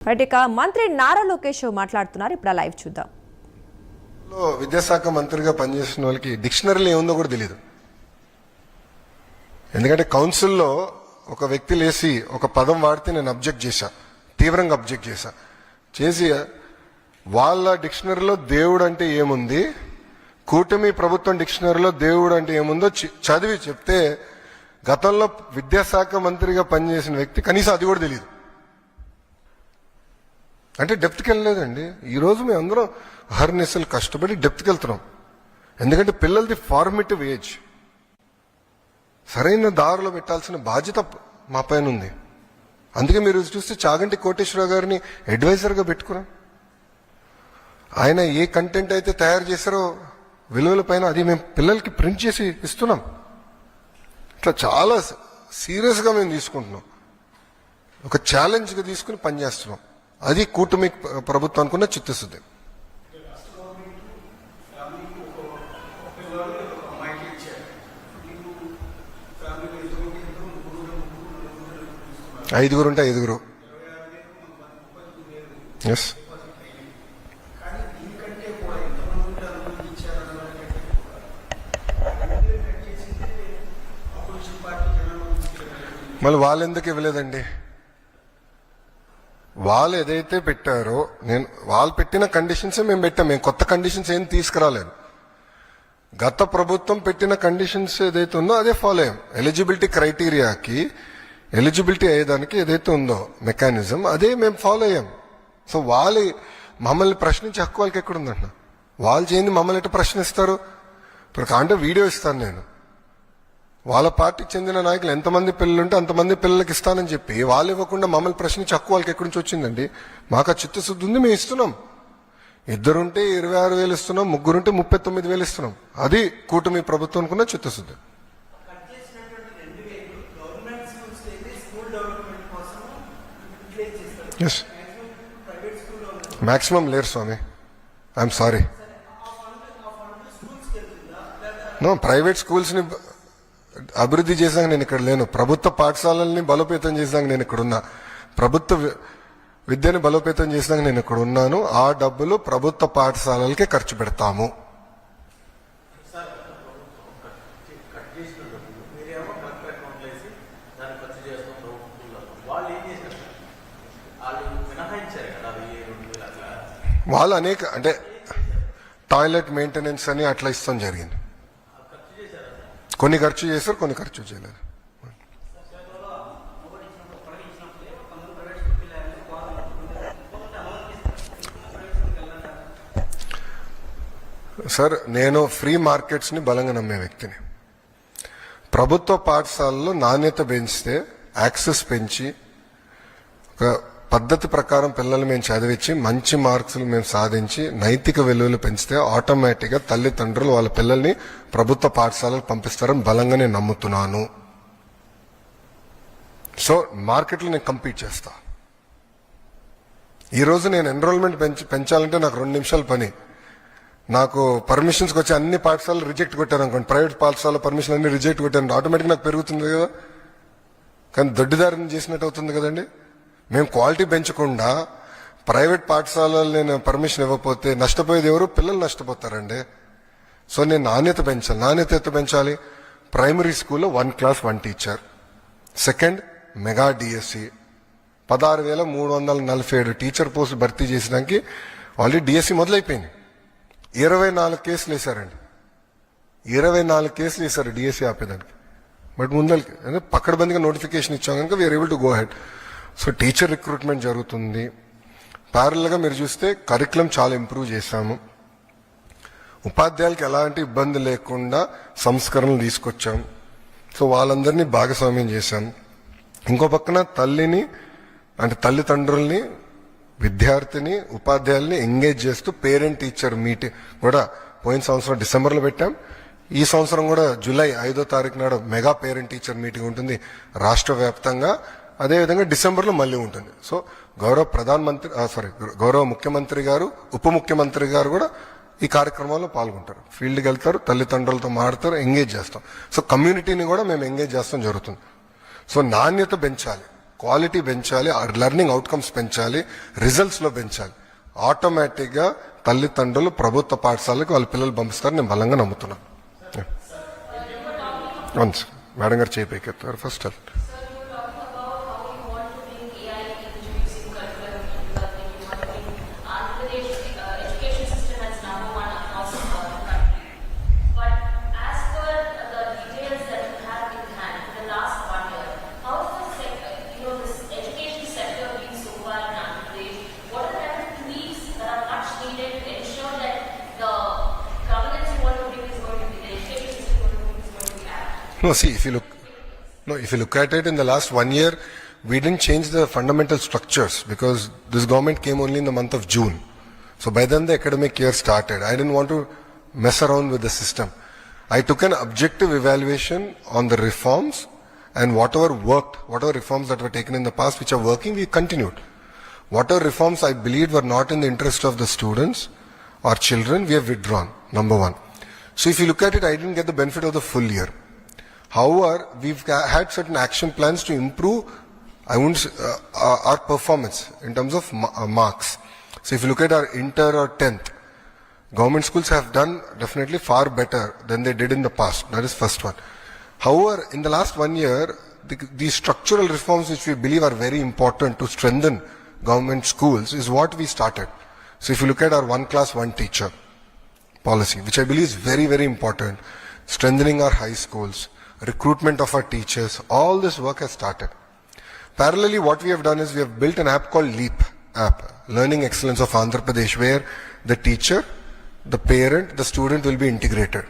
ఇక మంత్రి నారా లోకేష్ మాట్లాడుతున్నారు. ఇప్పుడు లైవ్ చూద్దాం. విద్యాశాఖ మంత్రిగా పనిచేసిన వాళ్ళకి డిక్షనరీలో ఏముందో కూడా తెలియదు. ఎందుకంటే కౌన్సిల్లో ఒక వ్యక్తి లేసి ఒక పదం వాడితే నేను అబ్జెక్ట్ చేశా, తీవ్రంగా అబ్జెక్ట్ చేసి వాళ్ళ డిక్షనరీలో దేవుడు అంటే ఏముంది, కూటమి ప్రభుత్వం డిక్షనరీలో దేవుడు అంటే ఏముందో చదివి చెప్తే గతంలో విద్యాశాఖ మంత్రిగా పనిచేసిన వ్యక్తి కనీసం అది కూడా తెలియదు. అంటే డెప్త్కి వెళ్ళలేదండి. ఈరోజు మేము అందరం హర్నిసలు కష్టపడి డెప్త్కి వెళ్తున్నాం. ఎందుకంటే పిల్లలది ఫార్మేటివ్ ఏజ్, సరైన దారిలో పెట్టాల్సిన బాధ్యత మా పైన ఉంది. అందుకే మీరు చూస్తే చాగంటి కోటేశ్వరరావు గారిని అడ్వైజర్గా పెట్టుకున్నాం. ఆయన ఏ కంటెంట్ అయితే తయారు చేశారో విలువల పైన అది మేము పిల్లలకి ప్రింట్ చేసి ఇస్తున్నాం. ఇట్లా చాలా సీరియస్గా మేము తీసుకుంటున్నాం, ఒక ఛాలెంజ్గా తీసుకుని పనిచేస్తున్నాం. అది కూటమి ప్రభుత్వానికి ఉన్న చిత్తశుద్ధి. ఐదుగురు ఉంటే ఐదుగురు. ఎస్, మళ్ళీ వాళ్ళు ఎందుకు ఇవ్వలేదండి? వాళ్ళు ఏదైతే పెట్టారో వాళ్ళు పెట్టిన కండిషన్సే మేము పెట్టాం. మేము కొత్త కండిషన్స్ ఏం తీసుకురాలేదు. గత ప్రభుత్వం పెట్టిన కండిషన్స్ ఏదైతే ఉందో అదే ఫాలో అయ్యాం. ఎలిజిబిలిటీ క్రైటీరియాకి ఎలిజిబిలిటీ అయ్యేదానికి ఏదైతే ఉందో మెకానిజం అదే మేము ఫాలో అయ్యాం. సో వాళ్ళు మమ్మల్ని ప్రశ్నించే హక్కు వాళ్ళకి ఎక్కడుందంట? వాళ్ళు చేయండి మమ్మల్ని ఎట్లా ప్రశ్నిస్తారు? ఇప్పుడు కాంటే వీడియో ఇస్తాను నేను, వాళ్ళ పార్టీకి చెందిన నాయకులు ఎంతమంది పిల్లలు ఉంటే అంతమంది పిల్లలకి ఇస్తానని చెప్పి వాళ్ళు ఇవ్వకుండా మమ్మల్ని ప్రశ్నించి హక్కు వాళ్ళకి ఎక్కడి నుంచి వచ్చిందండి? మాకు ఆ చిత్తశుద్ధి ఉంది, మేము ఇస్తున్నాం. ఇద్దరుంటే 26,000 ఇస్తున్నాం, ముగ్గురుంటే 39,000 ఇస్తున్నాం. అది కూటమి ప్రభుత్వం అనుకున్న చిత్తశుద్ధి. ఎస్, మ్యాక్సిమం లేరు స్వామి, ఐఎమ్ సారీ. నో, ప్రైవేట్ స్కూల్స్ని అభివృద్ధి చేసాక నేను ఇక్కడ లేను. ప్రభుత్వ పాఠశాలల్ని బలోపేతం చేసాక నేను ఇక్కడ ఉన్నా. ప్రభుత్వ విద్యని బలోపేతం చేసాక నేను ఇక్కడ ఉన్నాను. ఆ డబ్బులు ప్రభుత్వ పాఠశాలలకే ఖర్చు పెడతాము. వాళ్ళు అనేక అంటే టాయిలెట్ మెయింటెనెన్స్ అని అట్లా ఇస్తాం జరిగింది. కొన్ని ఖర్చు చేశారు, కొన్ని ఖర్చు చేయలేదు. సార్, నేను ఫ్రీ మార్కెట్స్ని బలంగా నమ్మే వ్యక్తిని. ప్రభుత్వ పాఠశాలలో నాణ్యత పెంచితే, యాక్సెస్ పెంచి, ఒక పద్ధతి ప్రకారం పిల్లలు మేము చదివించి మంచి మార్క్స్లు మేము సాధించి నైతిక విలువలు పెంచితే ఆటోమేటిక్గా తల్లిదండ్రులు వాళ్ళ పిల్లల్ని ప్రభుత్వ పాఠశాలకు పంపిస్తారని బలంగా నేను నమ్ముతున్నాను. సో మార్కెట్లో నేను కంపీట్ చేస్తా. ఈరోజు నేను ఎన్రోల్మెంట్ పెంచాలంటే నాకు 2 నిమిషాల పని. నాకు పర్మిషన్స్కి వచ్చి అన్ని పాఠశాలలు రిజెక్ట్ కొట్టాను అనుకోండి, ప్రైవేట్ పాఠశాల పర్మిషన్ అన్ని రిజెక్ట్ కొట్టాను, ఆటోమేటిక్గా నాకు పెరుగుతుంది కదా. కానీ దొడ్డిదారిని చేసినట్టు అవుతుంది కదండి. మేము క్వాలిటీ పెంచకుండా ప్రైవేట్ పాఠశాలలు నేను పర్మిషన్ ఇవ్వకపోతే నష్టపోయేది ఎవరు? పిల్లలు నష్టపోతారండి. సో నేను నాణ్యత పెంచాలి. నాణ్యత ఎంత పెంచాలి? ప్రైమరీ స్కూల్లో 1 class 1 teacher. Second, mega DSC 16,347 teacher పోస్టులు భర్తీ చేసడానికి ఆల్రెడీ డిఎస్సి మొదలైపోయింది. 24 కేసులు వేశారండి. 24 కేసులు వేశారు డిఎస్సి ఆపేదానికి. బట్ ముందరికి అంటే పక్కడబందిగా నోటిఫికేషన్ ఇచ్చాం కనుక we are able to go ahead. So teacher recruitment జరుగుతుంది. ప్యారల్గా మీరు చూస్తే కరికులం చాలా ఇంప్రూవ్ చేశాము. ఉపాధ్యాయులకి ఎలాంటి ఇబ్బంది లేకుండా సంస్కరణలు తీసుకొచ్చాం. సో వాళ్ళందరినీ భాగస్వామ్యం చేశాం. ఇంకో పక్కన తల్లిని అంటే తల్లిదండ్రుల్ని, విద్యార్థిని, ఉపాధ్యాయుల్ని ఎంగేజ్ చేస్తూ పేరెంట్ టీచర్ మీటింగ్ కూడా పోయిన సంవత్సరం డిసెంబర్లో పెట్టాం. ఈ సంవత్సరం కూడా జూలై 5వ తారీఖు నాడు మెగా పేరెంట్ టీచర్ మీటింగ్ ఉంటుంది రాష్ట్ర వ్యాప్తంగా. అదేవిధంగా డిసెంబర్లో మళ్ళీ ఉంటుంది. సో గౌరవ ముఖ్యమంత్రి గారు, ఉప ముఖ్యమంత్రి గారు కూడా ఈ కార్యక్రమాల్లో పాల్గొంటారు. ఫీల్డ్కి వెళ్తారు, తల్లిదండ్రులతో మాట్లాడతారు, ఎంగేజ్ చేస్తాం. సో కమ్యూనిటీని కూడా మేము ఎంగేజ్ చేస్తాం జరుగుతుంది. సో నాణ్యత పెంచాలి. క్వాలిటీ పెంచాలి, లెర్నింగ్ అవుట్కమ్స్ పెంచాలి, రిజల్ట్స్ లో పెంచాలి. ఆటోమేటిక్ గా తల్లిదండ్రులు ప్రభుత్వ పాఠశాలకు వాళ్ళ పిల్లలు పంపిస్తారు నేను బలంగా నమ్ముతున్నాను. మేడం గారు చేపెక్కారు first. No, see, if you look at it in the last 1 year, we didn't change the fundamental structures because this government came only in the month of June. So by then the academic year started. I didn't want to mess around with the system. I took an objective evaluation on the reforms, and whatever worked, whatever reforms that were taken in the past which are working, we continued. Whatever reforms I believed were not in the interest of the students or children, we have withdrawn, number one. So if you look at it, I didn't get the benefit of the full year. However, we've had certain action plans to improve our performance in terms of marks. So if you look at our inter or 10th, government schools have done definitely far better than they did in the past. That is first one. However, in the last 1 year, these structural reforms which we believe are very important to strengthen government schools is what we started. So if you look at our 1 class 1 teacher policy, which I believe is very, very important, strengthening our high schools, recruitment of our teachers, all this work has started. Parallelly, what we have done is we have built an app called LEAP app, Learning Excellence of Andhra Pradesh, where the teacher, the parent, the student will be integrated.